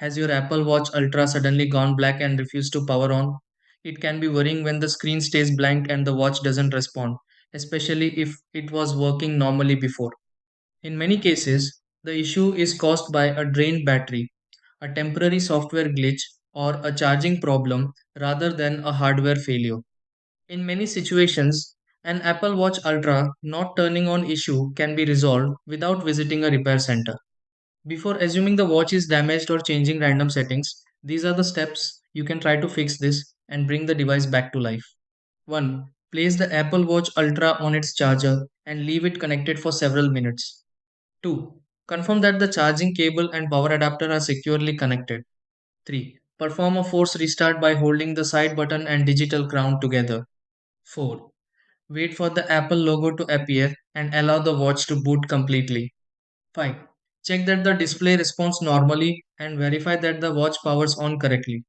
Has your Apple Watch Ultra suddenly gone black and refused to power on? It can be worrying when the screen stays blank and the watch doesn't respond, especially if it was working normally before. In many cases, the issue is caused by a drained battery, a temporary software glitch, or a charging problem rather than a hardware failure. In many situations, an Apple Watch Ultra not turning on issue can be resolved without visiting a repair center. Before assuming the watch is damaged or changing random settings, these are the steps you can try to fix this and bring the device back to life. 1. Place the Apple Watch Ultra on its charger and leave it connected for several minutes. 2. Confirm that the charging cable and power adapter are securely connected. 3. Perform a force restart by holding the side button and digital crown together. 4. Wait for the Apple logo to appear and allow the watch to boot completely. 5. Check that the display responds normally and verify that the watch powers on correctly.